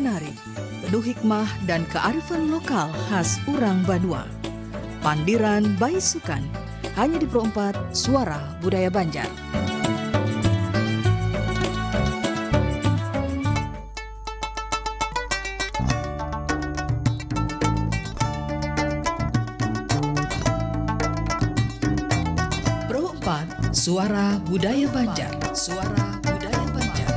menarik, penuh hikmah dan kearifan lokal khas Urang Banua. Pandiran Baisukan, hanya di Pro 4 Suara Budaya Banjar. Pro 4 Suara Budaya Banjar. Suara Budaya Banjar.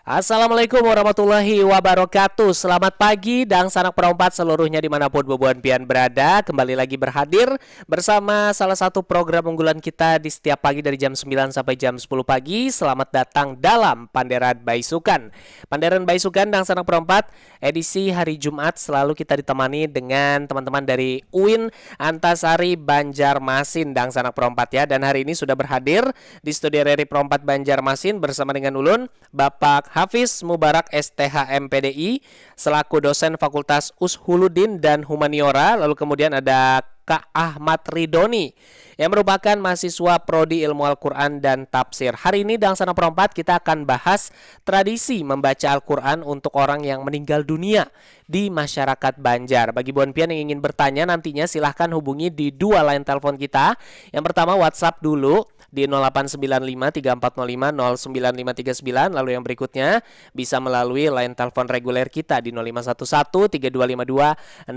Assalamualaikum warahmatullahi wabarakatuh. Selamat pagi dan sanak perompat seluruhnya dimanapun bebuan pian berada. Kembali lagi berhadir bersama salah satu program unggulan kita di setiap pagi dari jam 9 sampai jam 10 pagi. Selamat datang dalam Panderan Baisukan. Panderan Baisukan dan sanak perompat edisi hari Jumat selalu kita ditemani dengan teman-teman dari UIN Antasari Banjarmasin dan sanak perompat ya. Dan hari ini sudah berhadir di studio RRI Perompat Banjarmasin bersama dengan Ulun Bapak Hafiz Mubarak STH MPDI selaku dosen Fakultas Ushuluddin dan Humaniora. Lalu kemudian ada Kak Ahmad Ridoni yang merupakan mahasiswa Prodi Ilmu Al-Quran dan Tafsir. Hari ini dalam Sana Perompat kita akan bahas tradisi membaca Al-Quran untuk orang yang meninggal dunia di masyarakat Banjar. Bagi Buan Pian yang ingin bertanya nantinya silahkan hubungi di dua line telepon kita. Yang pertama WhatsApp dulu di 0895-3405-09539. Lalu yang berikutnya bisa melalui line telepon reguler kita di 0511-3252-602.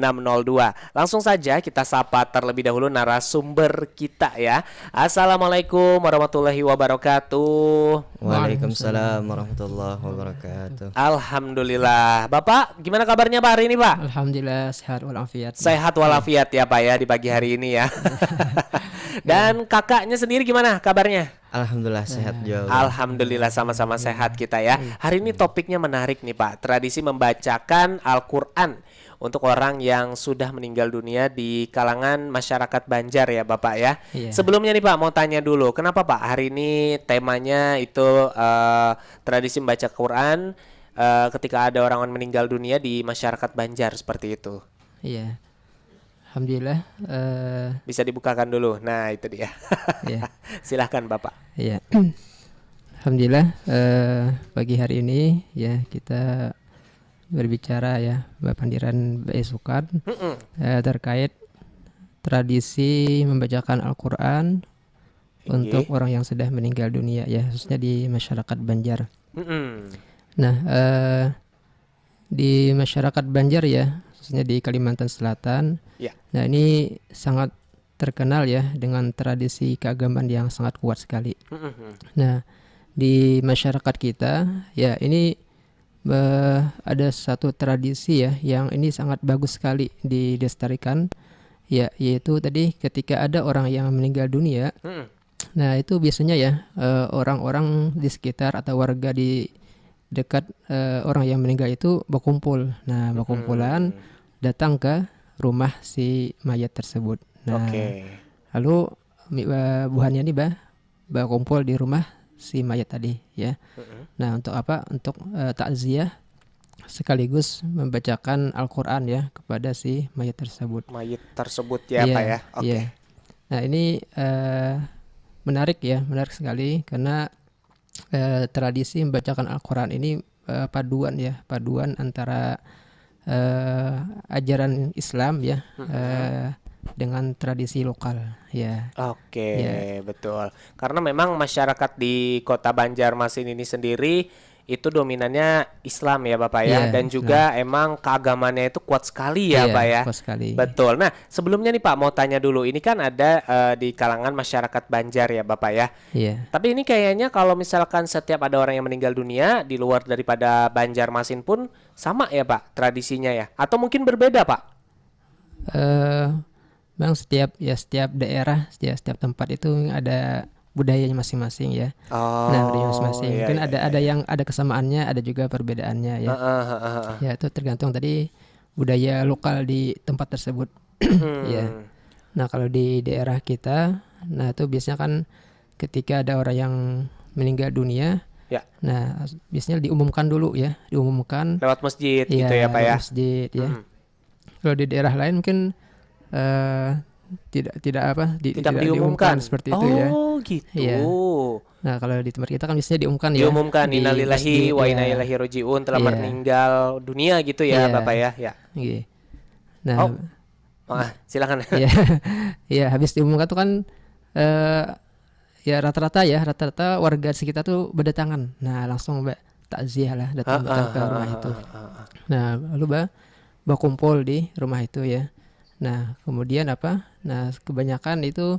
Langsung saja kita sapa terlebih dahulu narasumber kita ya. Assalamualaikum warahmatullahi wabarakatuh. Waalaikumsalam warahmatullahi wabarakatuh. Alhamdulillah. Bapak gimana kabarnya Pak hari ini Pak? Alhamdulillah sehat walafiat. Sehat walafiat ya Pak ya di pagi hari ini ya. Dan kakaknya sendiri gimana kabarnya? Alhamdulillah sehat juga. Alhamdulillah sama-sama sehat kita ya. Hari ini topiknya menarik nih Pak. Tradisi membacakan Al-Quran untuk orang yang sudah meninggal dunia di kalangan masyarakat Banjar ya Bapak ya. Iya. Sebelumnya nih Pak mau tanya dulu, kenapa Pak hari ini temanya itu tradisi membaca Quran ketika ada orang meninggal dunia di masyarakat Banjar seperti itu? Iya. Alhamdulillah. Bisa dibukakan dulu. Nah itu dia. Iya. Silahkan Bapak. Iya. Alhamdulillah pagi hari ini ya kita berbicara ya Pandiran Baisukan terkait tradisi membacakan Al-Quran untuk orang yang sudah meninggal dunia ya, khususnya di masyarakat Banjar. Nah di masyarakat Banjar ya, khususnya di Kalimantan Selatan. Nah ini sangat terkenal ya dengan tradisi keagamaan yang sangat kuat sekali. Nah di masyarakat kita ya ini ada satu tradisi ya yang ini sangat bagus sekali dilestarikan ya, yaitu tadi ketika ada orang yang meninggal dunia. Nah itu biasanya ya orang-orang di sekitar atau warga di dekat orang yang meninggal itu berkumpul. Nah berkumpulan datang ke rumah si mayat tersebut. Nah, lalu buhannya nih berkumpul di rumah si mayat tadi ya. Nah untuk apa? Untuk takziah sekaligus membacakan Al-Quran ya kepada si mayat tersebut. Mayat tersebut ya Pak ya. Iya. Nah ini menarik ya, menarik sekali karena tradisi membacakan Al-Quran ini paduan antara ajaran Islam ya dengan tradisi lokal ya. Betul. Karena memang masyarakat di Kota Banjarmasin ini sendiri itu dominannya Islam ya Bapak ya, dan juga emang keagamannya itu kuat sekali ya Pak ya. Kuat sekali. Betul. Nah sebelumnya nih Pak mau tanya dulu, ini kan ada di kalangan masyarakat Banjar ya Bapak ya. Iya. Tapi ini kayaknya kalau misalkan setiap ada orang yang meninggal dunia di luar daripada Banjarmasin pun sama ya Pak tradisinya ya, atau mungkin berbeda Pak? Memang setiap daerah, setiap tempat itu ada budayanya masing-masing ya. Nah budaya masing-masing mungkin ada yang ada kesamaannya, ada juga perbedaannya ya. Ya itu tergantung tadi budaya lokal di tempat tersebut. Ya. Nah kalau di daerah kita, nah itu biasanya kan ketika ada orang yang meninggal dunia, nah biasanya diumumkan dulu ya, lewat masjid gitu ya Pak ya. Masjid ya. Kalau di daerah lain mungkin tidak apa Tidak diumumkan seperti itu ya. Oh gitu. Iya. Nah kalau di tempat kita kan biasanya diumumkan ya. Diumumkan di innalillahi masjid, wa ya. inna ilaihi rajiun telah Iya. meninggal dunia gitu ya Iya. Bapak ya. Ya. Iya. Nah, Silakan. ya, ya habis diumumkan tuh kan ya rata-rata warga sekitar tuh berdatangan. Nah langsung takziah lah datang ke rumah itu. Nah lalu kumpul di rumah itu ya. Nah kemudian Nah kebanyakan itu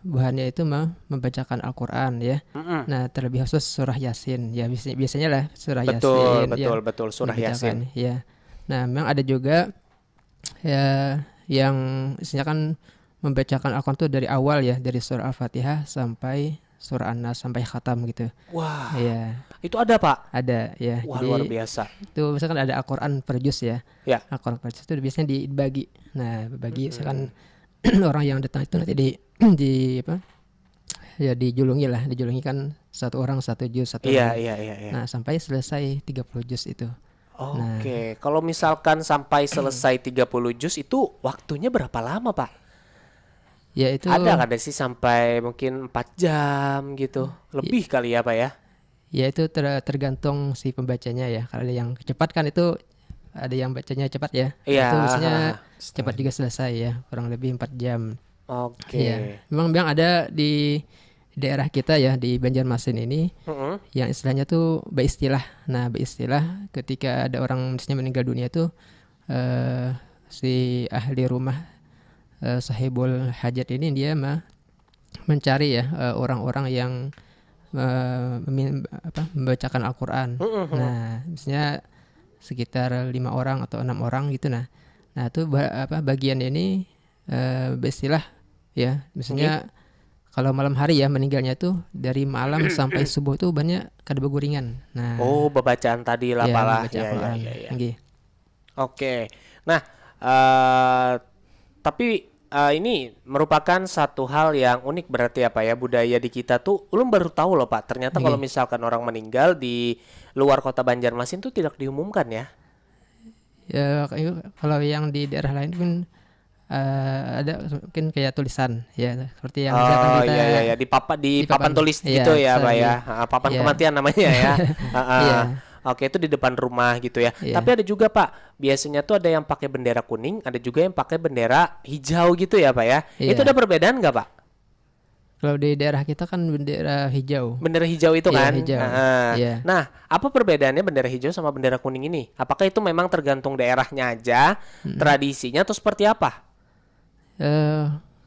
bahannya itu membacakan Al-Quran ya. Nah terlebih khusus surah Yasin ya, biasanya lah surah Yasin. Betul surah Yasin. Ya. Nah memang ada juga ya yang istilahnya kan membacakan Al-Quran itu dari awal ya, dari surah Al-Fatihah sampai surah An-Nas sampai khatam gitu. Wah. Ya. Itu ada Pak? Ada ya. Wah, jadi luar biasa. itu misalkan ada Al-Quran per juz ya. Ya. Al-Quran per juz itu biasanya dibagi. Nah bagi misalkan orang yang datang itu nanti dijulungi kan satu orang satu juz satu orang. Iya. Nah sampai selesai 30 juz itu. Oke. Kalau misalkan sampai selesai 30 juz itu waktunya berapa lama Pak? Ya itu Ada sih sampai mungkin 4 jam gitu. Lebih kali ya Pak ya? Ya itu tergantung si pembacanya ya. Kalau ada yang cepat kan itu ada yang bacanya cepat ya. Iya. Itu biasanya cepat juga selesai ya, kurang lebih 4 jam. Oke. Ya. Memang ada di daerah kita ya di Banjarmasin ini yang istilahnya tuh beristilah. Nah beristilah ketika ada orang misalnya meninggal dunia tuh si ahli rumah sahibul hajat ini dia mencari ya orang-orang yang membacakan Al-Quran. Nah misalnya sekitar 5 orang atau 6 orang gitu. Nah itu bagian ini beristilah ya, misalnya kalau malam hari ya meninggalnya tuh dari malam sampai subuh tuh banyak kada beguringan. Nah Bacaan tadi lah Pak. Ya. Oke. Nah tapi ini merupakan satu hal yang unik berarti apa ya, budaya di kita tuh ulun baru tahu loh Pak. Ternyata kalau misalkan orang meninggal di luar kota Banjarmasin tuh tidak diumumkan ya. Ya kalau yang di daerah lain pun ada mungkin kayak tulisan ya seperti yang misalkan kita di papan tulis gitu ya Pak ya. Papan kematian namanya ya. Oke, itu di depan rumah gitu ya. Tapi ada juga Pak, biasanya tuh ada yang pakai bendera kuning, ada juga yang pakai bendera hijau gitu ya Pak ya. Itu ada perbedaan nggak Pak? Kalau di daerah kita kan bendera hijau. Bendera hijau itu kan? Hijau. Nah, apa perbedaannya bendera hijau sama bendera kuning ini? Apakah itu memang tergantung daerahnya aja, tradisinya atau seperti apa?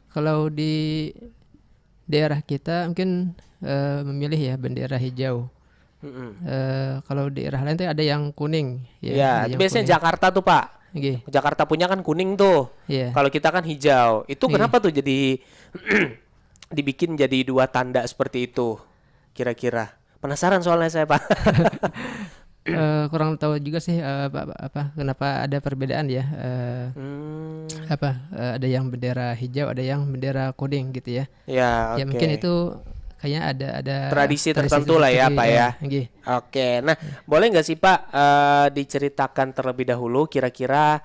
Kalau di daerah kita mungkin memilih ya bendera hijau. Kalau di daerah lain tuh ada yang kuning. Ya, itu biasanya kuning. Jakarta tuh Pak. Jakarta punya kan kuning tuh. Kalau kita kan hijau. Itu kenapa tuh jadi dibikin jadi 2 tanda seperti itu? Kira-kira. Penasaran soalnya saya Pak. Kurang tahu juga sih kenapa ada perbedaan ya. Ada yang bendera hijau, ada yang bendera kuning gitu ya. Ya, ya mungkin itu kayaknya ada tradisi tertentu lah ya Pak ya. Oke, nah boleh nggak sih Pak diceritakan terlebih dahulu kira-kira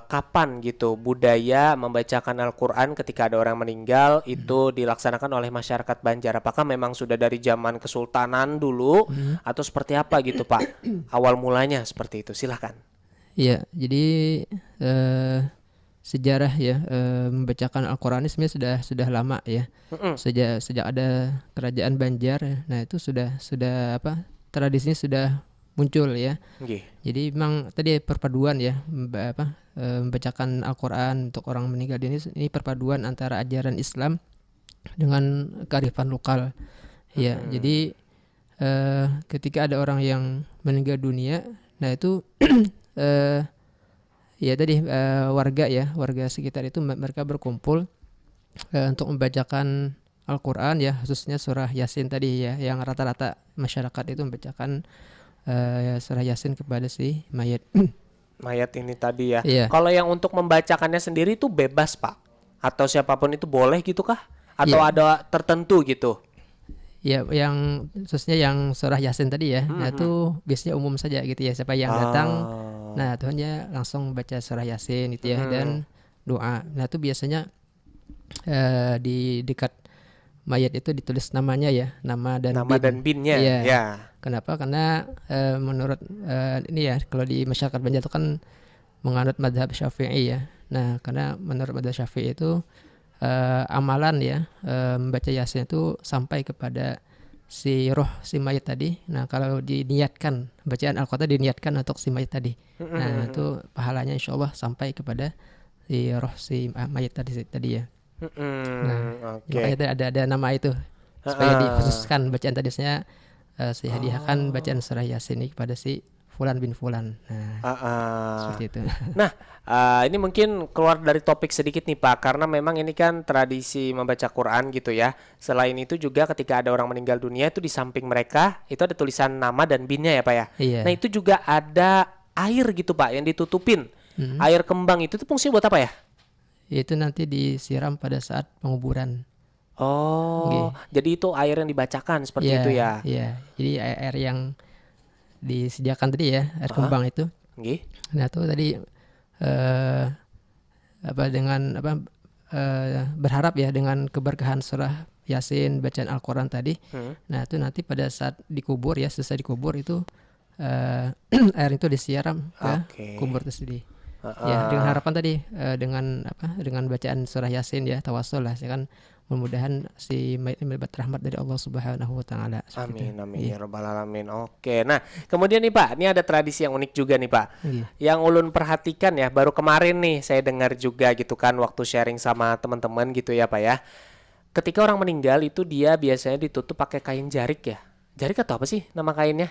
kapan gitu budaya membacakan Al-Quran ketika ada orang meninggal itu dilaksanakan oleh masyarakat Banjar? Apakah memang sudah dari zaman Kesultanan dulu atau seperti apa gitu Pak? Awal mulanya seperti itu, silahkan. Iya, jadi sejarah ya membacakan Al-Quran ini sebenarnya sudah lama ya. Sejak ada kerajaan Banjar, nah itu sudah tradisinya sudah muncul ya. Jadi memang tadi perpaduan ya membacakan Al-Quran untuk orang meninggal ini perpaduan antara ajaran Islam dengan kearifan lokal ya. Jadi ketika ada orang yang meninggal dunia, nah itu ya tadi warga sekitar itu mereka berkumpul untuk membacakan Al-Quran ya, khususnya surah Yasin tadi ya, yang rata-rata masyarakat itu membacakan surah Yasin kepada si mayat. Mayat ini tadi ya. Kalau yang untuk membacakannya sendiri itu bebas Pak? Atau siapapun itu boleh gitu kah? Atau ada tertentu gitu? Ya, yang khususnya yang surah Yasin tadi ya, nah itu biasanya umum saja gitu ya, siapa yang datang, nah Tuhannya langsung baca surah Yasin gitu ya, dan doa. Nah itu biasanya di dekat mayat itu ditulis namanya ya, nama dan binnya. Iya. Ya. Kenapa? Karena menurut ini ya, kalau di masyarakat Banjar itu kan menganut mazhab Syafi'i ya. Nah karena menurut mazhab Syafi'i itu amalan ya, membaca Yasin itu sampai kepada si roh si mayat tadi. Nah kalau diniatkan bacaan Al-Qur'an diniatkan untuk si mayat tadi, nah itu pahalanya insya Allah sampai kepada si roh si mayat tadi ya. Nah makanya ada nama itu supaya dikhususkan bacaan tadi. Saya hadiahkan bacaan surah Yasin ini kepada si Fulan bin Fulan. Nah seperti itu. Nah ini mungkin keluar dari topik sedikit nih Pak, karena memang ini kan tradisi membaca Quran gitu ya. Selain itu juga ketika ada orang meninggal dunia itu di samping mereka itu ada tulisan nama dan binnya ya Pak ya. Iya. Nah itu juga ada air gitu Pak yang ditutupin. Air kembang itu tuh fungsinya buat apa ya? Itu nanti disiram pada saat penguburan. Oh, jadi itu air yang dibacakan seperti itu ya? Iya, jadi air yang disediakan tadi ya, air kembang itu. Nah itu tadi berharap ya dengan keberkahan surah Yasin, bacaan Al-Quran tadi. Nah itu nanti pada saat dikubur ya, selesai dikubur itu air itu disiram ke kubur tersebut. Ya dengan harapan tadi dengan bacaan surah Yasin ya, tawasul lah, saya kan mudah-mudahan si mayat ini mendapat rahmat dari Allah Subhanahu wa taala. Amin ya rabbal alamin. Oke. Nah, kemudian nih Pak, ini ada tradisi yang unik juga nih Pak. Yang ulun perhatikan ya, baru kemarin nih saya dengar juga gitu kan waktu sharing sama teman-teman gitu ya Pak ya. Ketika orang meninggal itu dia biasanya ditutup pakai kain jarik ya. Jarik atau apa sih nama kainnya?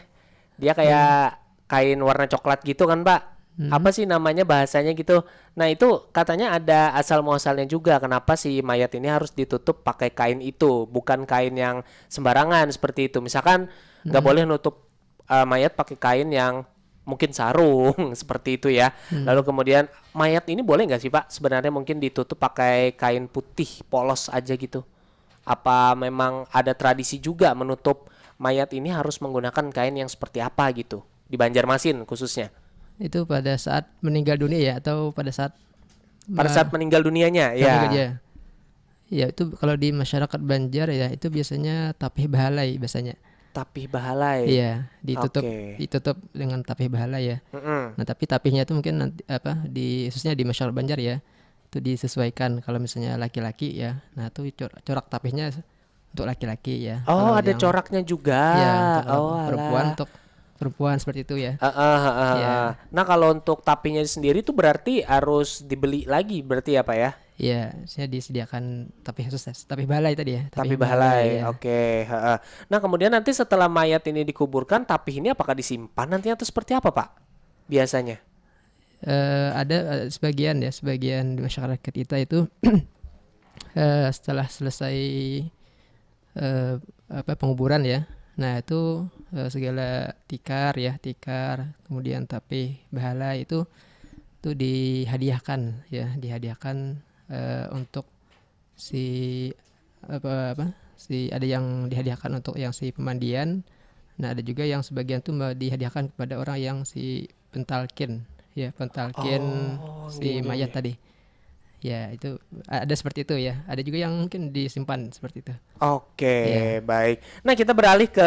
Dia kayak kain warna coklat gitu kan Pak. Apa sih namanya bahasanya gitu. Nah itu katanya ada asal muasalnya juga, kenapa si mayat ini harus ditutup pakai kain itu, bukan kain yang sembarangan seperti itu. Misalkan nggak boleh nutup mayat pakai kain yang mungkin sarung seperti itu ya. Lalu kemudian mayat ini boleh nggak sih Pak sebenarnya mungkin ditutup pakai kain putih polos aja gitu? Apa memang ada tradisi juga menutup mayat ini harus menggunakan kain yang seperti apa gitu di Banjarmasin khususnya? Itu pada saat meninggal dunia ya, atau pada saat meninggal dunianya ya. Ya itu kalau di masyarakat Banjar ya itu biasanya tapih bahalai biasanya. Tapih bahalai. Iya, ditutup dengan tapih bahalai ya. Nah, tapi tapihnya itu mungkin nanti khususnya di masyarakat Banjar ya, itu disesuaikan. Kalau misalnya laki-laki ya, nah itu corak tapihnya untuk laki-laki ya. Oh, ada coraknya juga. Ya, perempuan untuk perempuan seperti itu ya. Ya. Nah kalau untuk tapinya sendiri itu berarti harus dibeli lagi berarti ya Pak ya? Iya, saya disediakan tapi khusus tapi bahalai tadi ya. Tapi bahalai, ya. Oke. Nah kemudian nanti setelah mayat ini dikuburkan, tapih ini apakah disimpan nantinya atau seperti apa Pak? Biasanya? Ada sebagian di masyarakat kita itu setelah selesai penguburan ya. Nah itu segala tikar kemudian tapih bahalai itu dihadiahkan untuk ada yang dihadiahkan untuk yang si pemandian. Nah ada juga yang sebagian tuh dihadiahkan kepada orang yang si pentalkin si mayat tadi. Ya itu ada seperti itu ya. Ada juga yang mungkin disimpan seperti itu. Oke, baik. Nah kita beralih ke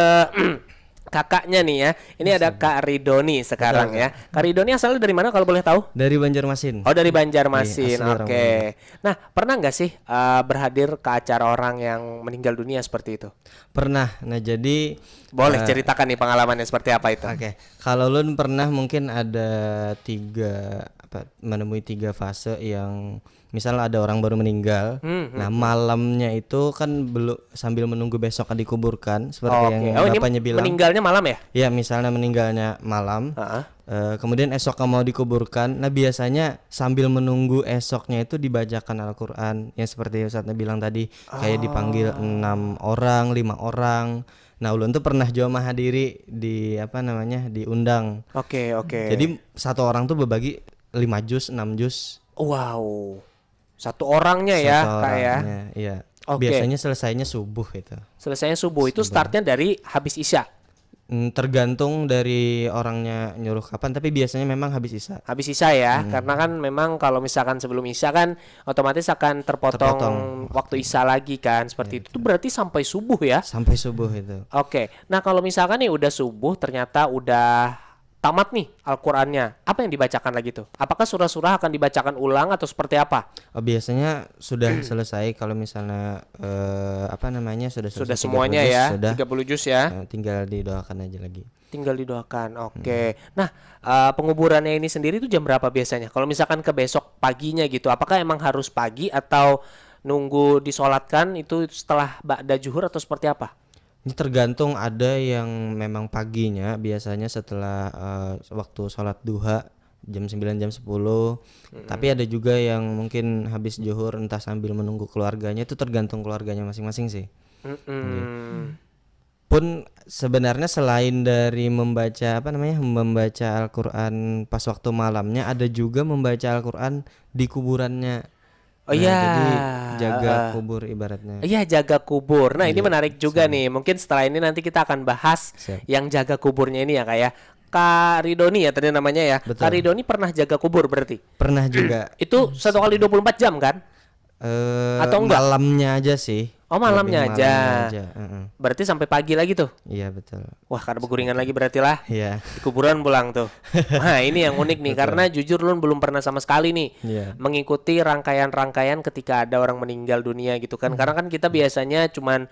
kakaknya nih ya. Ini ada Kak Ridoni sekarang ya. Kak Ridoni asalnya dari mana kalau boleh tahu? Dari Banjarmasin. Oh dari Banjarmasin. Iya, Oke. Nah pernah nggak sih berhadir ke acara orang yang meninggal dunia seperti itu? Pernah. Nah jadi boleh ceritakan nih pengalamannya seperti apa itu? Oke. Kalau Lun pernah mungkin ada menemui 3 fase yang misalnya ada orang baru meninggal, nah malamnya itu kan belum sambil menunggu besok akan dikuburkan seperti yang bapaknya bilang. Meninggalnya malam ya? Iya, misalnya meninggalnya malam, kemudian esok mau dikuburkan. Nah biasanya sambil menunggu esoknya itu dibacakan Al-Quran, yang seperti Ustadznya bilang tadi, kayak dipanggil 6 orang, 5 orang. Nah ulun tuh pernah menghadiri di diundang. Oke. Jadi satu orang tuh berbagi 5 juz, 6 juz. Wow. Satu orangnya ya kayak. Iya. Biasanya selesainya subuh itu. Selesainya subuh itu startnya dari habis Isya. Tergantung dari orangnya nyuruh kapan, tapi biasanya memang habis isya. Habis isya ya, karena kan memang kalau misalkan sebelum isya kan otomatis akan terpotong waktu isya lagi kan, seperti itu. Itu berarti sampai subuh ya? Sampai subuh itu. Oke, nah kalau misalkan nih udah subuh ternyata udah tamat nih Al-Qur'annya, apa yang dibacakan lagi tuh? Apakah surah-surah akan dibacakan ulang atau seperti apa? Biasanya sudah selesai kalau misalnya sudah semuanya ya, 30 juz ya. Tinggal didoakan aja lagi. Tinggal didoakan. Oke. Nah, penguburannya ini sendiri tuh jam berapa biasanya? Kalau misalkan ke besok paginya gitu, apakah emang harus pagi atau nunggu disolatkan itu setelah ba'da zuhur atau seperti apa? Ini tergantung, ada yang memang paginya biasanya setelah waktu sholat duha jam 9 jam 10. Tapi ada juga yang mungkin habis zuhur entah sambil menunggu keluarganya, itu tergantung keluarganya masing-masing sih. Pun sebenarnya selain dari membaca Al-Qur'an pas waktu malamnya, ada juga membaca Al-Qur'an di kuburannya. Jadi jaga kubur ibaratnya. Iya, jaga kubur. Nah, ini menarik juga nih. Mungkin setelah ini nanti kita akan bahas yang jaga kuburnya ini ya, kayak Kak Ridoni ya tadi namanya ya. Betul. Kak Ridoni pernah jaga kubur berarti? Pernah juga. Itu 1 kali 24 jam kan? Atau enggak? Malamnya aja sih. Oh, malamnya aja. Berarti sampai pagi lagi tuh? Iya, betul. Wah, karena berguringan lagi berarti lah. Iya. Di kuburan pulang tuh. Nah, ini yang unik nih, karena jujur Lun belum pernah sama sekali nih mengikuti rangkaian-rangkaian ketika ada orang meninggal dunia gitu kan. Karena kan kita biasanya cuman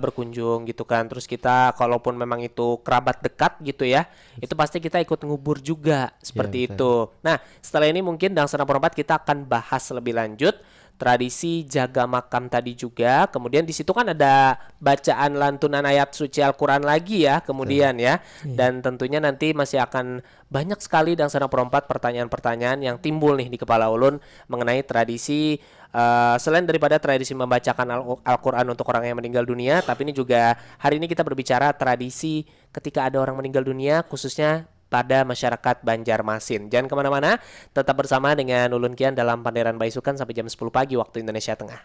berkunjung gitu kan. Terus kita kalaupun memang itu kerabat dekat gitu ya, itu pasti kita ikut ngubur juga seperti itu. Nah, setelah ini mungkin Dang Sana Perempat kita akan bahas lebih lanjut tradisi jaga makam tadi juga. Kemudian di situ kan ada bacaan lantunan ayat suci Al-Qur'an lagi ya kemudian ya. Dan tentunya nanti masih akan banyak sekali Dang Sana Perempat pertanyaan-pertanyaan yang timbul nih di kepala ulun mengenai tradisi selain daripada tradisi membacakan Al-Qur'an untuk orang yang meninggal dunia, tapi ini juga hari ini kita berbicara tradisi ketika ada orang meninggal dunia khususnya pada masyarakat Banjarmasin. Jangan kemana-mana, tetap bersama dengan Ulun Kian dalam Panderan Baisukan sampai jam 10 pagi waktu Indonesia Tengah.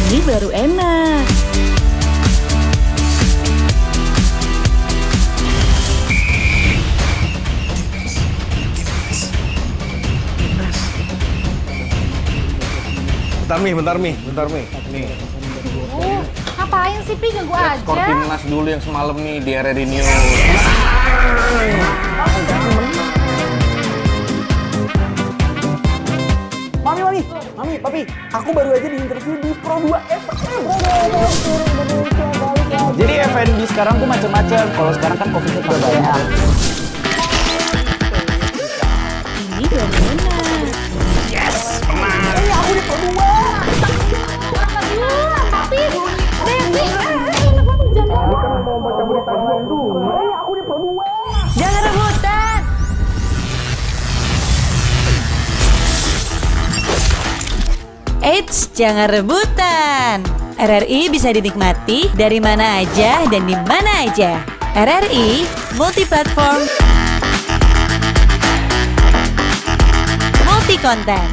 Ini baru enak. Bentar Mi. Nih. Ngapain sih Pi, ganggu aja. Skor timnas dulu yang semalam nih di RRI News. Mami, Papi, aku baru aja diinterview di Pro 2 FM. Jadi F&B sekarang tuh macam-macam. Kalau sekarang kan Covid-nya udah banyak. Ini baru enak. Aku di Pro 2. Tapi, jangan rebutan. Eits, jangan rebutan. RRI bisa dinikmati dari mana aja dan di mana aja. RRI multiplatform, multi konten.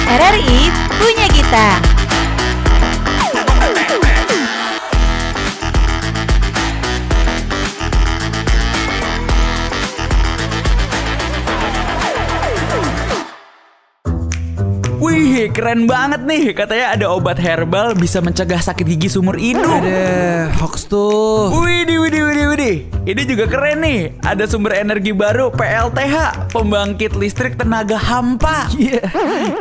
RRI punya kita. Wih, keren banget nih. Katanya ada obat herbal bisa mencegah sakit gigi seumur hidup. Ada hoax tuh. Widih. Ini juga keren nih. Ada sumber energi baru PLTH, pembangkit listrik tenaga hampa. Iya,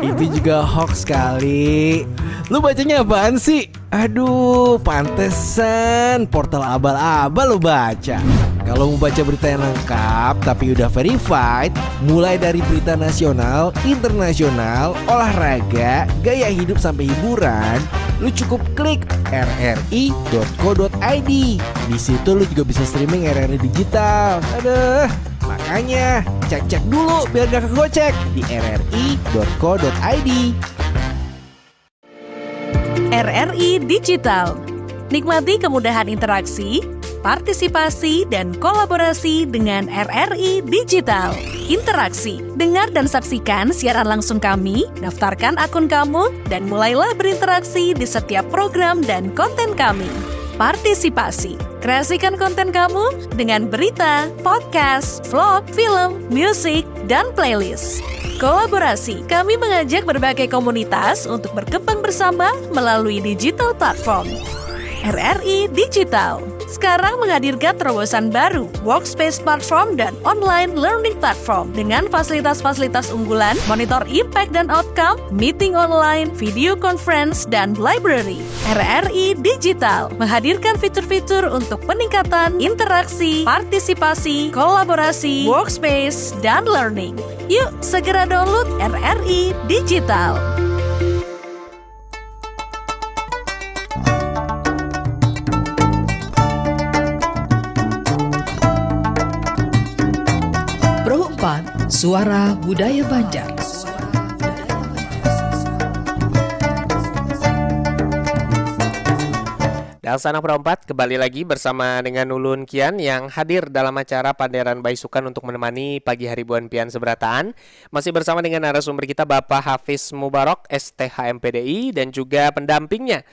itu juga hoax kali. Lu bacanya apaan sih? Aduh, pantesan portal abal-abal lu baca. Kalau mau baca berita yang lengkap tapi udah verified, mulai dari berita nasional, internasional, olahraga, gaya hidup sampai hiburan, lu cukup klik rri.co.id. Di situ lu juga bisa streaming RRI digital. Aduh, makanya cek dulu biar gak kegocek di rri.co.id. RRI Digital. Nikmati kemudahan interaksi, partisipasi, dan kolaborasi dengan RRI Digital. Interaksi, dengar dan saksikan siaran langsung kami, daftarkan akun kamu, dan mulailah berinteraksi di setiap program dan konten kami. Partisipasi, kreasikan konten kamu dengan berita, podcast, vlog, film, musik, dan playlist. Kolaborasi, kami mengajak berbagai komunitas untuk berkembang bersama melalui digital platform. RRI Digital sekarang menghadirkan terobosan baru, workspace platform dan online learning platform dengan fasilitas-fasilitas unggulan, monitor impact dan outcome, meeting online, video conference, dan library. RRI Digital menghadirkan fitur-fitur untuk peningkatan interaksi, partisipasi, kolaborasi, workspace, dan learning. Yuk, segera download RRI Digital. Pro 4 Suara Budaya Banjar. Dan Sanak Pro 4 kembali lagi bersama dengan Ulun Kian yang hadir dalam acara Panderan Baisukan untuk menemani pagi hari Buan Pian Seberataan. Masih bersama dengan narasumber kita Bapak Hafiz Mubarok, STH MPDI, dan juga pendampingnya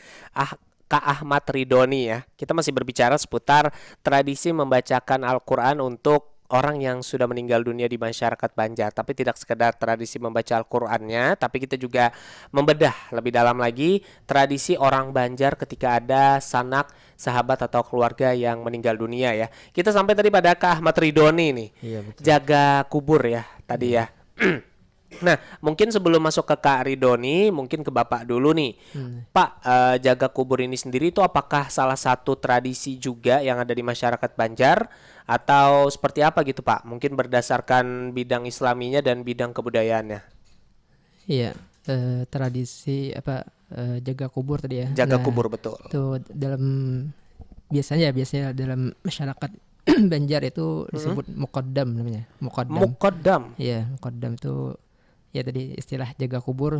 Kak Ahmad Ridhoni ya. Kita masih berbicara seputar tradisi membacakan Al-Quran untuk orang yang sudah meninggal dunia di masyarakat Banjar. Tapi tidak sekedar tradisi membaca Al-Qur'annya, tapi kita juga membedah lebih dalam lagi tradisi orang Banjar ketika ada sanak, sahabat atau keluarga yang meninggal dunia ya. Kita sampai tadi pada Kak Ahmad Ridhoni nih. Iya, betul. Jaga kubur ya tadi ya. Nah, mungkin sebelum masuk ke Kak Ridhoni, mungkin ke Bapak dulu nih. Pak, jaga kubur ini sendiri itu apakah salah satu tradisi juga yang ada di masyarakat Banjar atau seperti apa gitu Pak? Mungkin berdasarkan bidang islaminya dan bidang kebudayaannya. Iya, tradisi jaga kubur tadi ya. Jaga kubur, betul. Itu biasanya dalam masyarakat Banjar itu disebut muqaddam namanya. Muqaddam. Iya, muqaddam itu ya tadi istilah jaga kubur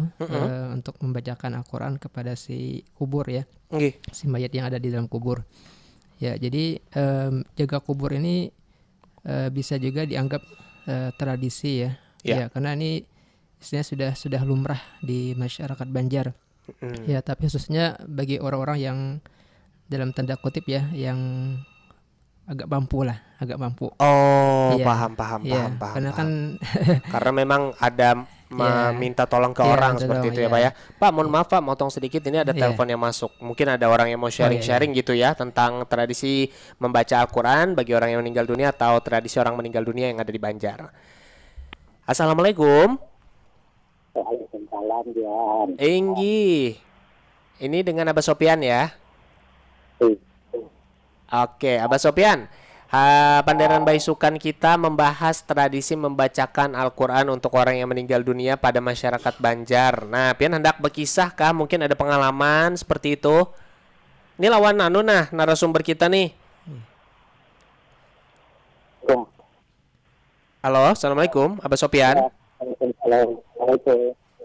untuk membacakan Al-Quran kepada si kubur ya, si mayat yang ada di dalam kubur. Ya, jadi jaga kubur ini bisa juga dianggap tradisi ya. Ya, karena ini istilahnya sudah lumrah di masyarakat Banjar. Ya, tapi khususnya bagi orang-orang yang dalam tanda kutip ya, yang agak mampu. Oh, ya, paham. Karena kan karena memang ada meminta tolong ke orang seperti itu ya Pak ya. Pak, mohon maaf Pak, motong sedikit, ini ada telepon yang masuk. Mungkin ada orang yang mau sharing gitu ya tentang tradisi membaca Al-Quran bagi orang yang meninggal dunia atau tradisi orang meninggal dunia yang ada di Banjar. Assalamualaikum. Waalaikumsalam, Dian. Enggi. Ini dengan Abah Sopian ya. Oke, Abah Sopian. Panderan Baisukan kita membahas tradisi membacakan Al-Quran untuk orang yang meninggal dunia pada masyarakat Banjar. Nah, Pian hendak berkisah kah? Mungkin ada pengalaman seperti itu. Ini lawan narasumber kita nih. Halo, Assalamualaikum, Abah Sopian.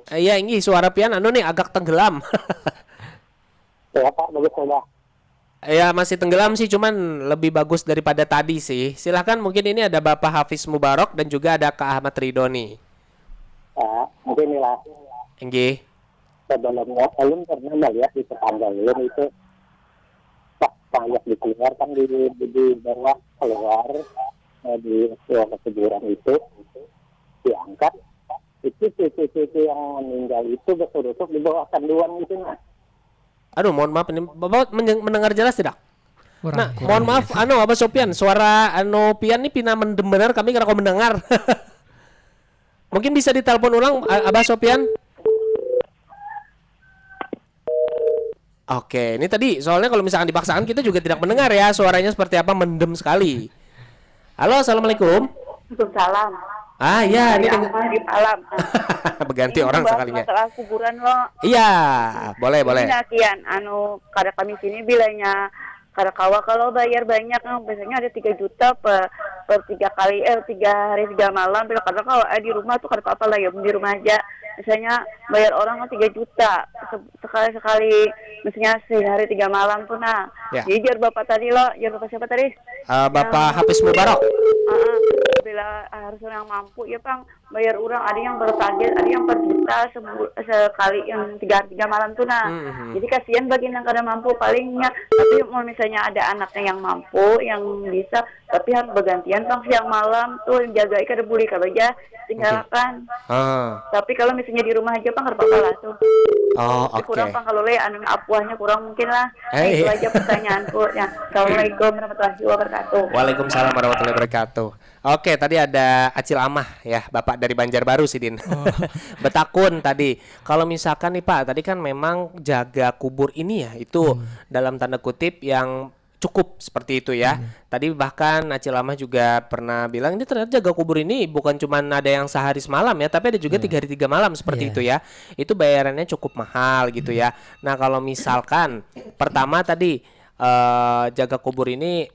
Iya, ini suara Pian nih agak tenggelam. Ya Pak, bagus sudah. Ya masih tenggelam sih, cuman lebih bagus daripada tadi sih. Silahkan, mungkin ini ada Bapak Hafiz Mubarok dan juga ada Kak Ahmad Ridhoni. Mungkin inilah. Enggih. Sebelumnya ulun pernah melihat di tetangga ulun itu banyak dikeluarkan di bawah keluar di kuburan itu diangkat. Itu cucu yang meninggal itu betul-betul di bawah kanduan itu nah. Aduh, mohon maaf, ini Bapak mendengar jelas tidak? Mohon maaf, Abah Sopian, suara Pian ini pina mendengar kami karena kau mendengar. Mungkin bisa ditelepon ulang Abah Sopian. Oke, ini tadi soalnya kalau misalkan dipaksakan kita juga tidak mendengar ya, suaranya seperti apa, mendem sekali. Halo, Assalamualaikum. Waalaikumsalam. Ya, ini di Palam. Berganti orang sekalinya. Masalah kuburan lo. Iya, boleh. Ini kian, kada kami sini bilanya kada kawa kalau bayar banyak, biasanya ada 3 juta per 3 hari 3 malam. Kadang kalau di rumah tuh kada apa-apa lah ya, di rumah aja. Misalnya bayar orang 3 juta sekali misalnya sehari 3 malam tuh nah. Ya. Jadi jar bapak tadi bapak siapa tadi? Bapak Hafiz Mubarak. Bila harus orang mampu ya Bang, bayar orang ada yang bertarget, ada yang per juta sekali yang 3 malam tuh nah. Jadi kasihan bagi yang kada mampu palingnya. Tapi mau misalnya ada anaknya yang mampu, yang bisa, tapi harus bergantian Bang siang malam tuh jaga kada boleh aja tinggalkan. Tapi kalau misalnya di rumah aja Bang kada apa-apa lah tuh. Kurang Bang kalau apuahnya kurang mungkin lah. Itu aja pertanyaanku ya. Assalamualaikum warahmatullahi wabarakatuh. Waalaikumsalam warahmatullahi wabarakatuh. Oke, tadi ada Acil Amah ya, Bapak dari Banjarbaru sih Din. Betakun tadi. Kalau misalkan nih Pak, tadi kan memang jaga kubur ini ya, itu dalam tanda kutip yang cukup seperti itu ya. Tadi bahkan Acil Amah juga pernah bilang ini ternyata jaga kubur ini bukan cuma ada yang sehari semalam ya, tapi ada juga 3 hari 3 malam seperti itu ya. Itu bayarannya cukup mahal gitu ya. Nah kalau misalkan pertama tadi jaga kubur ini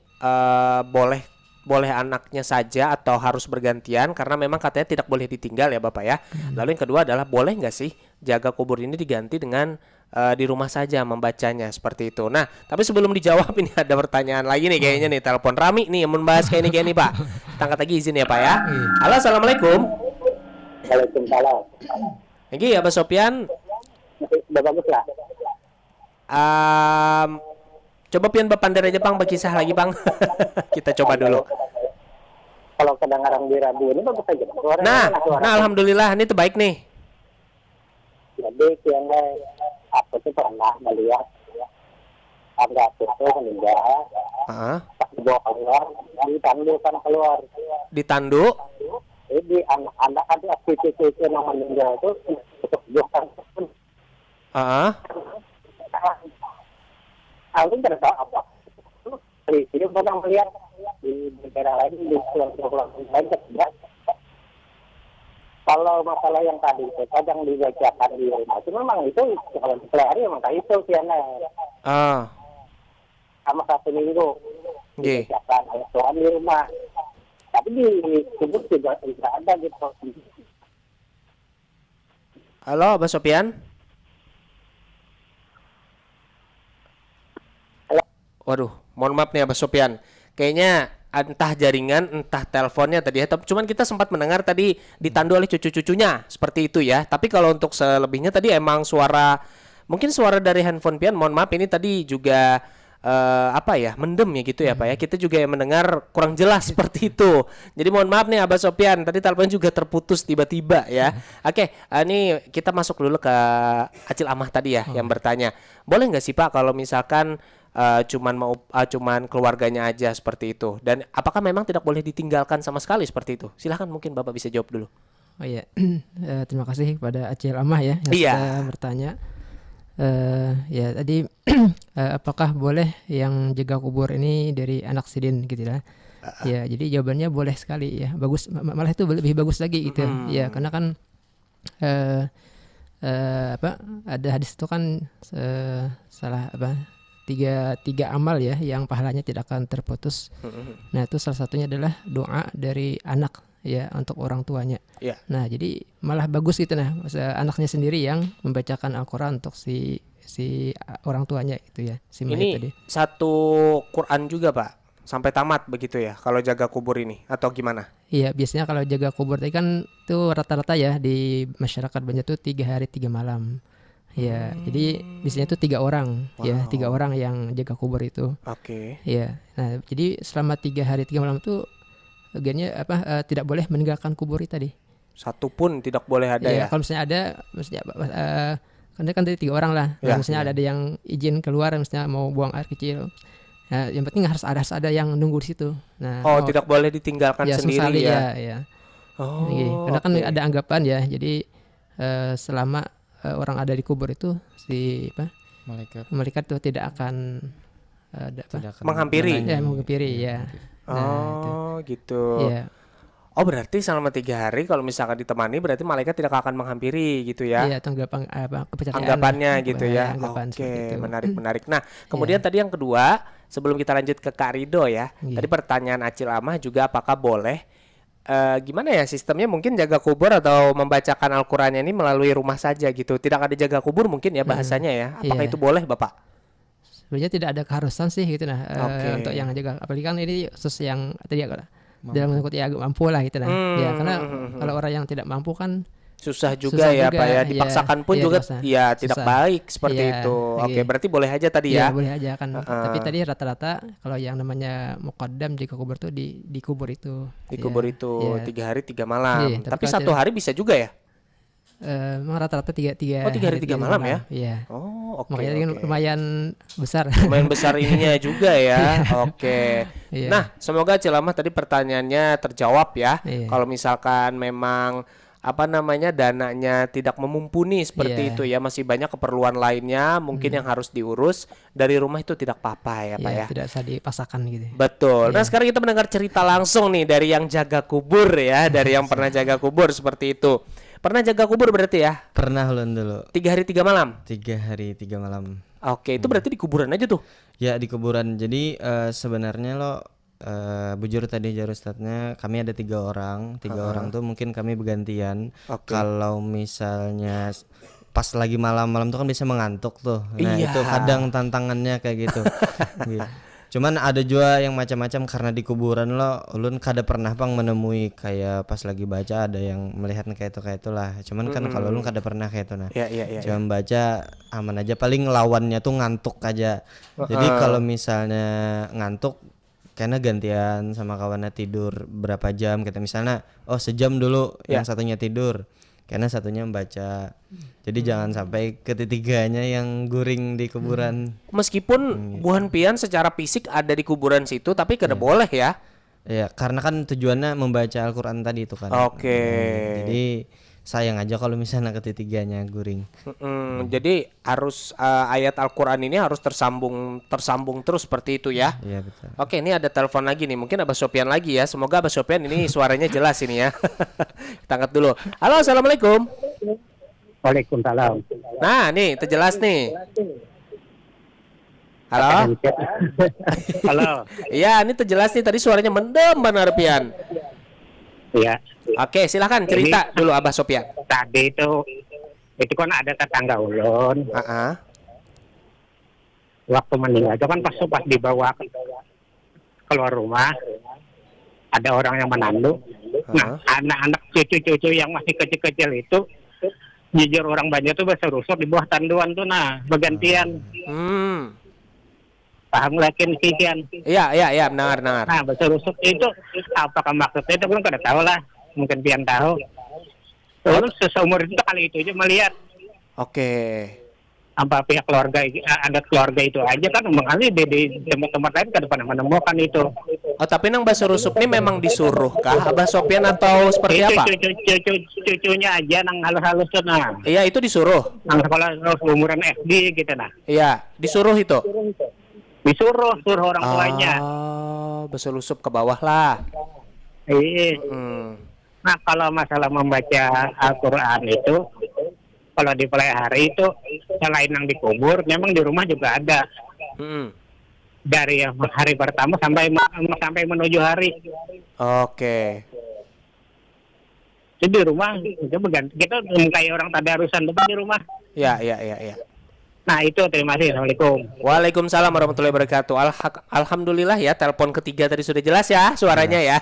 boleh anaknya saja atau harus bergantian karena memang katanya tidak boleh ditinggal ya Bapak ya. Lalu yang kedua adalah boleh nggak sih jaga kubur ini diganti dengan di rumah saja membacanya seperti itu. Nah tapi sebelum dijawab ini ada pertanyaan lagi nih kayaknya nih, telepon Rami nih yang membahas kayak ini Pak. Tangkat lagi izin ya Pak ya. Halo, assalamualaikum. Waalaikumsalam. Lagi ya Pak Sopian. Bagus lah. Coba pian Bapander aja Bang, berkisah lagi Bang. Kita coba dulu. Kalau kedengaran di radio ini bagus aja. Nah alhamdulillah ini terbaik nih. Jadi yang aku tuh pernah melihat ada foto meninggal. Pas dibawa keluar, ditandukan keluar. Ditandu? Jadi anak-anak ada cucu-cucu yang meninggal itu untuk bukan. Aku tidak tahu apa. Di sini pernah melihat di negara lain, di pulau-pulau lain tidak. Kalau masalah yang tadi itu kadang dibacakan di rumah itu memang itu kalau dipelajari memang kayak itu Tiana. Sama 1 minggu dibacakan ayat Tuhan di rumah. Tapi di kubur juga tidak ada gitu. Halo, Pak Sopian. Waduh, mohon maaf nih Abah Sopian. Kayaknya entah jaringan, entah teleponnya tadi ya. Cuman kita sempat mendengar tadi ditandu oleh cucu-cucunya seperti itu ya. Tapi kalau untuk selebihnya tadi emang mungkin suara dari handphone Pian. Mohon maaf ini tadi juga mendem ya gitu ya Pak ya. Kita juga yang mendengar kurang jelas seperti itu. Jadi mohon maaf nih Abah Sopian. Tadi telepon juga terputus tiba-tiba ya. Oke, ini kita masuk dulu ke Acil Amah tadi ya yang bertanya. Boleh nggak sih Pak kalau misalkan cuman keluarganya aja seperti itu, dan apakah memang tidak boleh ditinggalkan sama sekali seperti itu? Silahkan mungkin Bapak bisa jawab dulu. Oh iya, terima kasih kepada Acil Amah ya yang sudah bertanya. Ya tadi apakah boleh yang jaga kubur ini dari anak sidin gitu ya? Ya jadi jawabannya boleh sekali ya, bagus, malah itu lebih bagus lagi gitu ya, karena kan ada hadis itu kan tiga amal ya yang pahalanya tidak akan terputus. Nah itu salah satunya adalah doa dari anak ya untuk orang tuanya. Nah jadi malah bagus gitu anaknya sendiri yang membacakan Al-Quran untuk si orang tuanya itu ya. Ini tadi. Satu Quran juga Pak sampai tamat begitu ya kalau jaga kubur ini atau gimana? Iya biasanya kalau jaga kubur tadi kan itu rata-rata ya di masyarakat Banjar itu 3 hari 3 malam. Ya, jadi biasanya itu 3 orang, ya 3 orang yang jaga kubur itu. Ya, nah jadi selama 3 hari 3 malam itu bagiannya tidak boleh meninggalkan kubur itu tadi. Satu pun tidak boleh ada ya. Kalau misalnya ada, maksudnya kan tadi 3 orang lah. Ya, misalnya ada yang izin keluar, misalnya mau buang air kecil. Nah, yang penting harus ada yang nunggu di situ. Nah, tidak boleh ditinggalkan sendiri ya. Karena kan ada anggapan ya. Jadi selama orang ada di kubur itu malaikat itu tidak akan menghampiri. Menghampiri ya. Gitu. Ya. Oh berarti selama 3 hari kalau misalkan ditemani berarti malaikat tidak akan menghampiri gitu ya? Iya, kepercayaan anggapannya gitu ya. Oke, menarik. Nah kemudian tadi yang kedua sebelum kita lanjut ke Kak Rido ya. Tadi pertanyaan Acil Amah juga apakah boleh gimana ya sistemnya, mungkin jaga kubur atau membacakan Al-Qur'annya ini melalui rumah saja gitu. Tidak ada jaga kubur mungkin ya bahasanya ya. Apakah itu boleh, Bapak? Sebenarnya tidak ada keharusan sih gitu untuk yang jaga. Apalagi kan ini khusus yang tadi dalam mengikuti agak mampu lah gitu ya, karena kalau orang yang tidak mampu kan susah juga ya Pak ya, dipaksakan pun juga ya tidak baik seperti itu. Oke, berarti boleh aja tadi ya. Boleh aja kan. Tapi tadi rata-rata kalau yang namanya muqaddam jika kubur tuh dikubur itu. Dikubur itu 3 hari 3 malam. Tapi 1 hari bisa juga ya? Memang rata-rata 3 hari 3 malam ya? Iya. Oh, oke. Makanya lumayan besar. Lumayan besar ininya juga ya. Oke. Nah, semoga Cilamah tadi pertanyaannya terjawab ya. Kalau misalkan memang dananya tidak memumpuni seperti itu ya, masih banyak keperluan lainnya mungkin yang harus diurus dari rumah, itu tidak apa-apa ya Pak ya. Tidak usah dipaksakan gitu. Betul. Nah, sekarang kita mendengar cerita langsung nih dari yang jaga kubur ya, dari yang pernah jaga kubur seperti itu. Pernah jaga kubur berarti ya? Pernah dulu. 3 hari 3 malam? 3 hari 3 malam. Oke, itu berarti di kuburan aja tuh? Ya, di kuburan. Jadi sebenarnya bujur tadi Ustadznya, kami ada 3 orang. 3 orang tuh mungkin kami bergantian. Kalau misalnya pas lagi malam-malam tuh kan bisa mengantuk tuh. Nah itu kadang tantangannya kayak gitu. Cuman ada juga yang macam-macam, karena di kuburan ulun kada pernah menemui kayak pas lagi baca ada yang melihat kayak itulah. Cuman kan kalau ulun kada pernah kayak itu Cuman baca aman aja, paling lawannya tuh ngantuk aja. Jadi kalau misalnya ngantuk karena gantian sama kawannya tidur berapa jam, kita misalnya sejam dulu yang satunya tidur, karena satunya membaca. Jadi jangan sampai ketiganya yang guring di kuburan. Meskipun Buhan Pian secara fisik ada di kuburan situ, tapi kada boleh ya. Ya, karena kan tujuannya membaca Al-Qur'an tadi itu kan. Jadi sayang aja kalau misalnya ketiganya guring. Jadi harus ayat Al-Qur'an ini harus tersambung terus seperti itu ya. Iya, betul. Oke, ini ada telepon lagi nih. Mungkin Abah Sopian lagi ya. Semoga Abah Sopian ini suaranya jelas ini ya. Kita angkat dulu. Halo, assalamualaikum. Waalaikumsalam. Nah, nih terjelas nih. Halo. Halo. Iya, ini terjelas nih, tadi suaranya mendem benar Pian. Iya. Oke, silakan cerita dulu Abah Sopian. Tadi itu kan ada tetangga ulun. Waktu meninggal itu kan pas dibawa keluar rumah, ada orang yang menandu. Nah, anak-anak cucu-cucu yang masih kecil-kecil itu, jujur orang banyak tuh berserusuk di bawah tanduan tuh, bergantian. Paham lakin kikian? Iya, benar. Nah, berserusuk itu apakah maksudnya itu kan kada tahu lah, mungkin Pian tahu. Terus seumur itu kali itu aja melihat. Oke. Apa pihak keluarga, ada keluarga itu aja kan mengalih di tempat-tempat lain kada pernah menemukan itu. Oh, tapi nang berserusuk ini memang disuruh kah Abah Sopian atau seperti apa? Cucunya aja nang halus-halus tuh Iya, itu disuruh. Nang sekolah umuran SD gitu Iya, disuruh itu. Suruh orang tuanya. Berselusup ke bawah lah. Iya. Nah, kalau masalah membaca Al-Qur'an itu, kalau di hari itu selain yang dikubur, memang di rumah juga ada. Dari hari pertama sampai menuju hari. Oke. Jadi di rumah itu berganti. Kita kayak orang tadarusan di rumah. Iya. Nah itu, terima kasih. Assalamualaikum. Waalaikumsalam warahmatullahi wabarakatuh. Alhamdulillah ya, telepon ketiga tadi sudah jelas ya suaranya ya.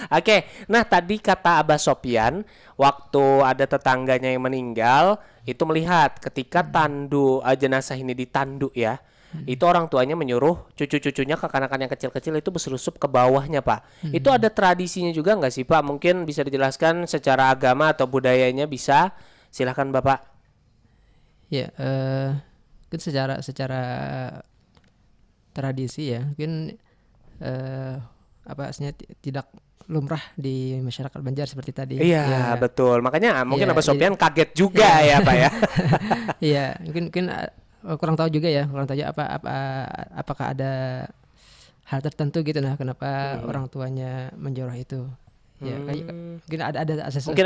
Oke, nah tadi kata Abah Sopian, waktu ada tetangganya yang meninggal, itu melihat ketika jenazah ini ditandu ya, itu orang tuanya menyuruh cucu-cucunya, kekanakan yang kecil-kecil itu berselusup ke bawahnya Pak. Itu ada tradisinya juga nggak sih Pak? Mungkin bisa dijelaskan secara agama atau budayanya bisa. Silakan Bapak. Ya, mungkin secara tradisi ya, mungkin tidak lumrah di masyarakat Banjar seperti tadi. Iya, betul. Makanya mungkin Abah Sopian kaget juga ya Pak ya. Iya, mungkin kurang tahu juga ya, apakah ada hal tertentu gitu kenapa orang tuanya menjorah itu. Ya, mungkin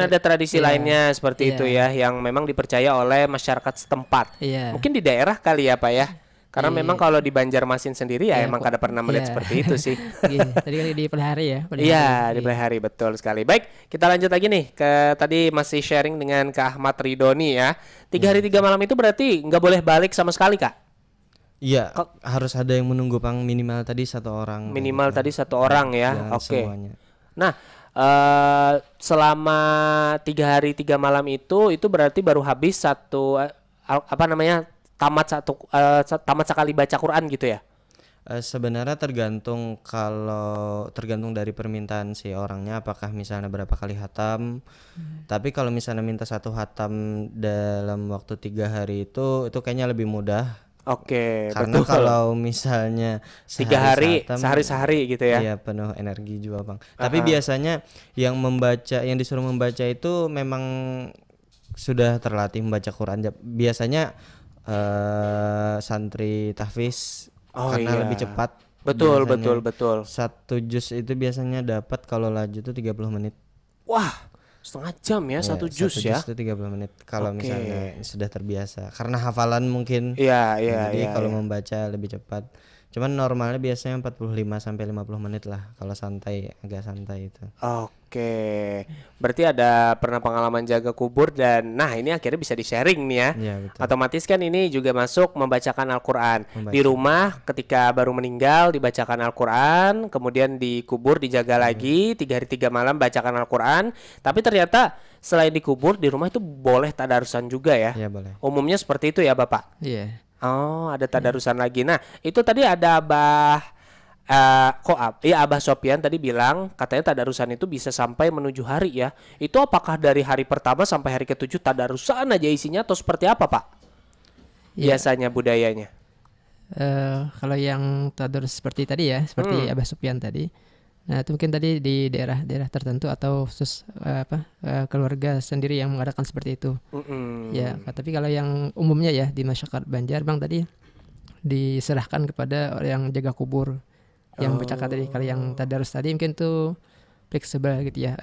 ada tradisi lainnya seperti itu ya, yang memang dipercaya oleh masyarakat setempat. Mungkin di daerah kali ya Pak ya. Karena memang kalau di Banjarmasin sendiri ya emang kada pernah melihat seperti itu sih. Tadi kan di pelihari ya. Iya, di pelihari, betul sekali. Baik, kita lanjut lagi nih ke tadi masih sharing dengan Kak Ahmad Ridoni ya. 3 hari 3 malam itu berarti nggak boleh balik sama sekali, Kak? Iya, harus ada yang menunggu Bang, minimal tadi 1 orang. Minimal tadi 1 orang ya. Oke. Nah, selama 3 hari 3 malam itu berarti baru habis tamat sekali baca Quran gitu ya? Sebenarnya tergantung dari permintaan si orangnya, apakah misalnya berapa kali hatam. Tapi kalau misalnya minta 1 hatam dalam waktu 3 hari itu kayaknya lebih mudah. Oke, karena betul. Kalau misalnya 3 hari sehari gitu ya. Iya, penuh energi juga Bang. Tapi biasanya yang disuruh membaca itu memang sudah terlatih membaca Quran. Biasanya santri tahfiz karena lebih cepat. Betul. 1 juz itu biasanya dapat kalau laju tuh 30 menit. Wah, setengah jam ya, 1 juz ya. 1 juz itu 30 menit kalau misalnya sudah terbiasa. Karena hafalan mungkin. Jadi kalau membaca lebih cepat. Cuman normalnya biasanya 45 sampai 50 menit lah kalau agak santai itu. Oke. Berarti ada pernah pengalaman jaga kubur dan ini akhirnya bisa di-sharing nih ya. Iya, betul. Otomatis kan ini juga masuk membacakan Al-Qur'an. Di rumah ketika baru meninggal dibacakan Al-Qur'an, kemudian dikubur dijaga lagi 3 hari 3 malam bacakan Al-Qur'an. Tapi ternyata selain dikubur di rumah itu boleh tadarusan juga ya. Iya, boleh. Umumnya seperti itu ya, Bapak? Iya. Oh, ada tadarusan lagi. Nah, itu tadi ada Abah Abah Sopyan tadi bilang katanya tadarusan itu bisa sampai menuju hari ya. Itu apakah dari hari pertama sampai hari ke-7 tadarusan aja isinya atau seperti apa, Pak? Biasanya budayanya. Kalau yang tadarus seperti tadi ya, seperti Abah Sopyan tadi. Nah, itu mungkin tadi di daerah-daerah tertentu atau khusus keluarga sendiri yang mengadakan seperti itu. Ya, tapi kalau yang umumnya ya di masyarakat Banjar, Bang, tadi diserahkan kepada orang yang jaga kubur. Yang bercakap tadi, kalau yang tadarus tadi mungkin tuh fleksibel gitu ya,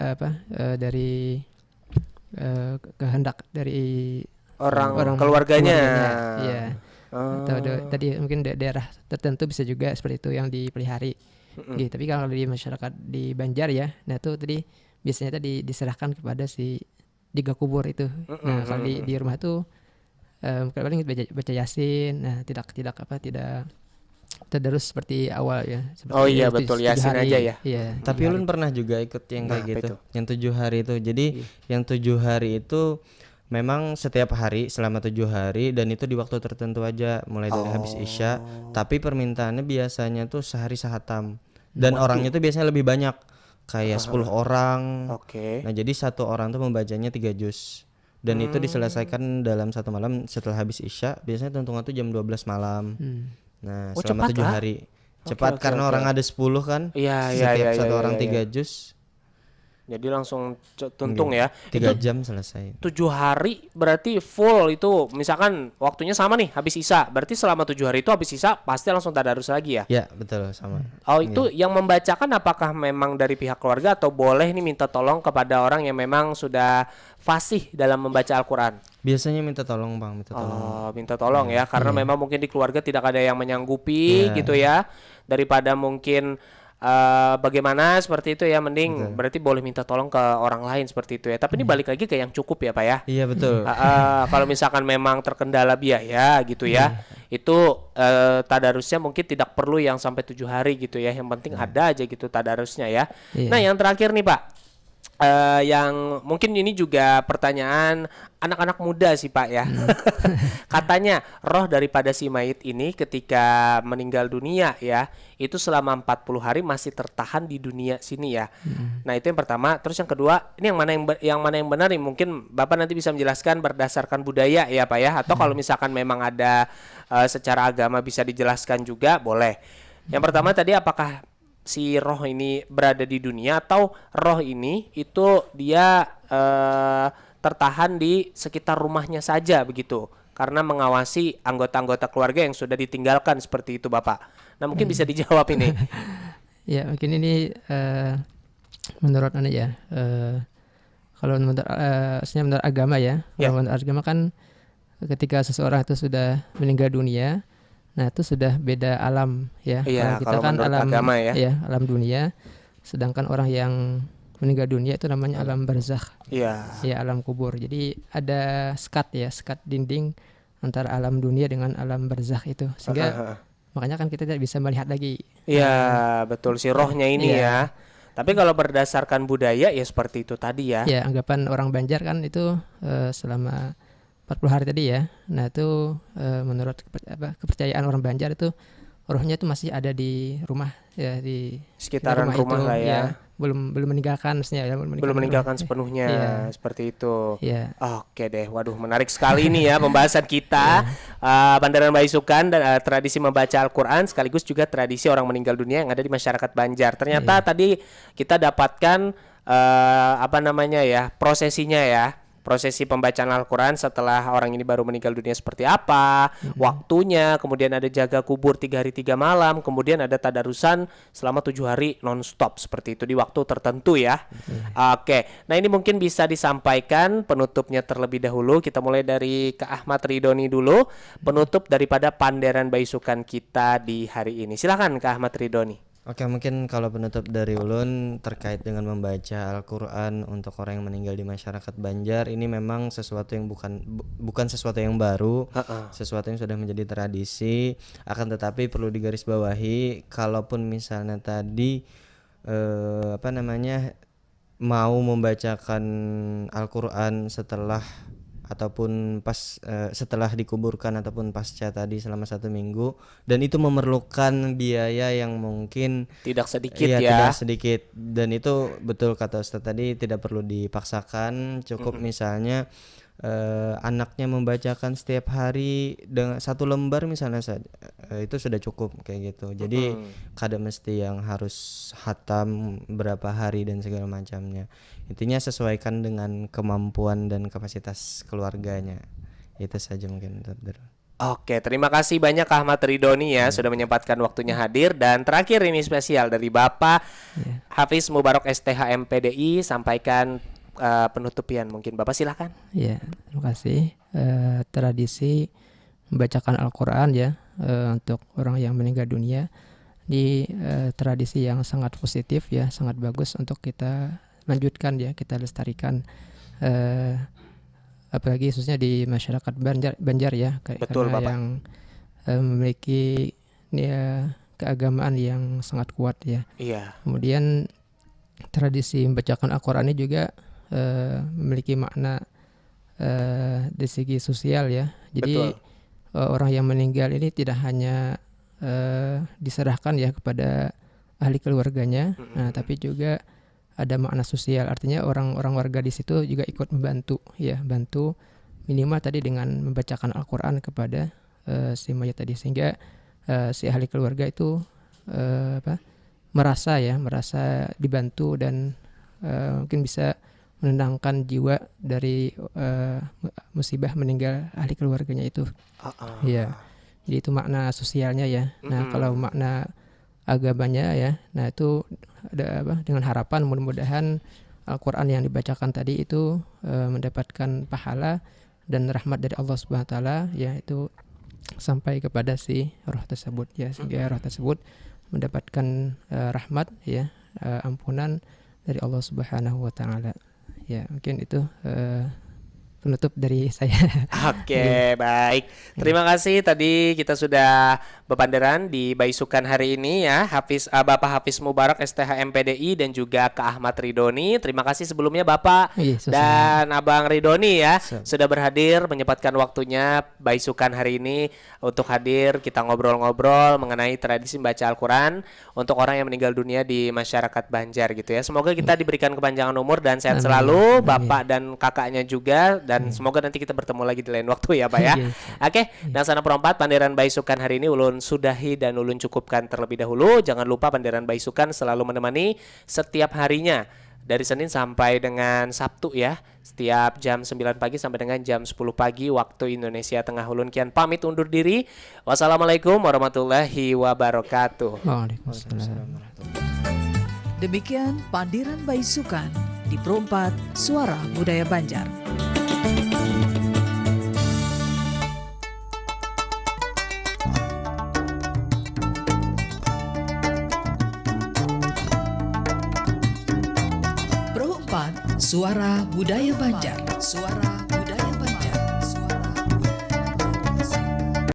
dari kehendak dari orang keluarganya. Iya. Atau tadi mungkin daerah tertentu bisa juga seperti itu yang dipelihari. Gitu. Tapi kalau di masyarakat di Banjar ya, nah itu tadi biasanya tadi diserahkan kepada si jaga kubur itu. Nah, kalau di rumah tuh paling baca Yasin. Nah, tidak tadarus seperti awal ya. Seperti betul, Yasin aja ya. Iya. Tapi Ulun pernah juga ikut yang kayak gitu. Yang 7 hari itu. Jadi yang 7 hari itu memang setiap hari selama 7 hari dan itu di waktu tertentu aja, mulai dari habis Isya. Tapi permintaannya biasanya tuh sehari sehatam. Dan orangnya tuh biasanya lebih banyak, kayak 10 orang. Nah, jadi 1 orang tuh membacanya 3 juz. Dan itu diselesaikan dalam 1 malam setelah habis Isya. Biasanya tentunya tuh jam 12 malam. Nah, selama 7 hari. Cepat karena orang ada 10 kan. Setiap 1 orang 3 juz. Jadi langsung tuntung ya. 3 jam selesai. 7 hari berarti full itu. Misalkan waktunya sama nih habis Isya. Berarti selama 7 hari itu habis Isya pasti langsung tadarus lagi ya? Ya, betul, sama. Oh, itu yang membacakan apakah memang dari pihak keluarga atau boleh nih minta tolong kepada orang yang memang sudah fasih dalam membaca Al-Qur'an? Biasanya minta tolong, Bang, minta tolong. Oh, minta tolong ya, karena memang mungkin di keluarga tidak ada yang menyanggupi gitu ya. Daripada mungkin bagaimana seperti itu ya, mending berarti boleh minta tolong ke orang lain seperti itu ya. Tapi ini balik lagi ke yang cukup ya, Pak ya. Iya, betul. Kalau misalkan memang terkendala biaya gitu ya, itu tadarusnya mungkin tidak perlu yang sampai 7 hari gitu ya. Yang penting ada aja gitu tadarusnya ya. Nah, yang terakhir nih, Pak. Yang mungkin ini juga pertanyaan anak-anak muda sih, Pak ya. Katanya roh daripada si mayit ini ketika meninggal dunia ya, itu selama 40 hari masih tertahan di dunia sini ya. Nah, itu yang pertama. Terus yang kedua, ini yang mana yang benar nih? Mungkin Bapak nanti bisa menjelaskan berdasarkan budaya ya, Pak ya. Atau kalau misalkan memang ada secara agama bisa dijelaskan juga boleh. Yang pertama tadi, apakah si roh ini berada di dunia atau roh ini itu dia tertahan di sekitar rumahnya saja begitu, karena mengawasi anggota-anggota keluarga yang sudah ditinggalkan seperti itu, Bapak. Nah, mungkin bisa dijawab ini. Ya, mungkin ini menurut kalau menurut agama ya. Kalau menurut agama kan ketika seseorang itu sudah meninggal dunia, Nah itu sudah beda alam ya. Iya, Kalau kita kan alam agama ya. Alam dunia. Sedangkan orang yang meninggal dunia itu namanya alam barzakh. Iya. Ya, alam kubur. Jadi ada sekat dinding antara alam dunia dengan alam barzakh itu. Sehingga makanya kan kita tidak bisa melihat lagi. Iya, betul si rohnya ini ya. Tapi kalau berdasarkan budaya ya seperti itu tadi ya. Ya, anggapan orang Banjar kan itu selama 40 hari tadi ya. Nah, itu menurut kepercayaan orang Banjar itu rohnya itu masih ada di rumah ya, di sekitaran rumah lah ya. Belum meninggalkan maksudnya ya, belum meninggalkan sepenuhnya seperti itu. Iya. Oke deh, waduh menarik sekali ini ya pembahasan kita. Bandaran Baisukan dan tradisi membaca Al-Qur'an sekaligus juga tradisi orang meninggal dunia yang ada di masyarakat Banjar. Ternyata tadi kita dapatkan prosesinya ya. Prosesi pembacaan Al-Quran setelah orang ini baru meninggal dunia seperti apa, waktunya, kemudian ada jaga kubur 3 hari 3 malam, kemudian ada tadarusan selama 7 hari non-stop seperti itu di waktu tertentu ya. Oke, nah ini mungkin bisa disampaikan penutupnya terlebih dahulu. Kita mulai dari Kak Ahmad Ridhoni dulu, penutup daripada Panderan Baisukan kita di hari ini. Silakan Kak Ahmad Ridhoni. Oke, mungkin kalau penutup dari ulun terkait dengan membaca Al-Quran untuk orang yang meninggal di masyarakat Banjar, ini memang sesuatu yang bukan sesuatu yang baru, sesuatu yang sudah menjadi tradisi. Akan tetapi perlu digarisbawahi, kalaupun misalnya tadi mau membacakan Al-Quran setelah dikuburkan ataupun pasca tadi selama 1 minggu, dan itu memerlukan biaya yang mungkin tidak sedikit tidak sedikit, dan itu betul kata Ustadz tadi, tidak perlu dipaksakan, cukup misalnya anaknya membacakan setiap hari dengan 1 lembar misalnya saja, itu sudah cukup kayak gitu. Jadi kada mesti yang harus khatam berapa hari dan segala macamnya. Intinya sesuaikan dengan kemampuan dan kapasitas keluarganya. Itu saja mungkin. Oke, terima kasih banyak Ahmad Ridhoni ya sudah menyempatkan waktunya hadir. Dan terakhir ini spesial dari Bapak Hafiz Mubarok STH MPDI, sampaikan penutupian mungkin. Bapak silakan. Ya, terima kasih. Tradisi membacakan Al-Quran ya untuk orang yang meninggal dunia di tradisi yang sangat positif ya, sangat bagus untuk kita lanjutkan ya, kita lestarikan, apalagi khususnya di masyarakat Banjar ya. Betul, karena Bapak. yang memiliki keagamaan yang sangat kuat ya. Iya. Kemudian tradisi membacakan Al-Quran ini juga memiliki makna dari segi sosial ya. Jadi orang yang meninggal ini tidak hanya diserahkan ya kepada ahli keluarganya, tapi juga ada makna sosial. Artinya orang-orang warga di situ juga ikut membantu ya, bantu minimal tadi dengan membacakan Al-Quran kepada si mayat tadi, sehingga si ahli keluarga itu merasa dibantu dan mungkin bisa menenangkan jiwa dari musibah meninggal ahli keluarganya itu. Ya, jadi itu makna sosialnya ya. Nah, kalau makna agamanya ya, nah itu ada dengan harapan mudah-mudahan Al-Quran yang dibacakan tadi itu mendapatkan pahala dan rahmat dari Allah Subhanahu wa taala, yaitu sampai kepada si roh tersebut ya, sehingga roh tersebut mendapatkan rahmat ya, ampunan dari Allah Subhanahu wa taala. Ya, mungkin itu penutup dari saya. Oke, baik. Terima kasih, tadi kita sudah bepanderan di Baisukan hari ini ya, Bapak Hafiz Mubarok STH MPDI dan juga Kak Ahmad Ridhoni. Terima kasih sebelumnya Bapak dan Abang Ridhoni ya sudah berhadir, menyempatkan waktunya Baisukan hari ini untuk hadir, kita ngobrol-ngobrol mengenai tradisi membaca Al-Quran untuk orang yang meninggal dunia di masyarakat Banjar gitu ya. Semoga kita diberikan kepanjangan umur dan sehat selalu, Bapak dan kakaknya juga. Dan semoga nanti kita bertemu lagi di lain waktu ya Pak ya. Oke, dan sana perempat Panderan Baisukan hari ini ulun sudahi dan ulun cukupkan terlebih dahulu. Jangan lupa Panderan Baisukan selalu menemani setiap harinya dari Senin sampai dengan Sabtu ya, setiap jam 9 pagi sampai dengan jam 10 pagi waktu Indonesia Tengah. Ulun kian pamit undur diri. Wassalamualaikum warahmatullahi wabarakatuh. Waalaikumsalam. Demikian Panderan Baisukan di Pro 4 Suara Budaya Banjar. Suara Budaya Banjar. Suara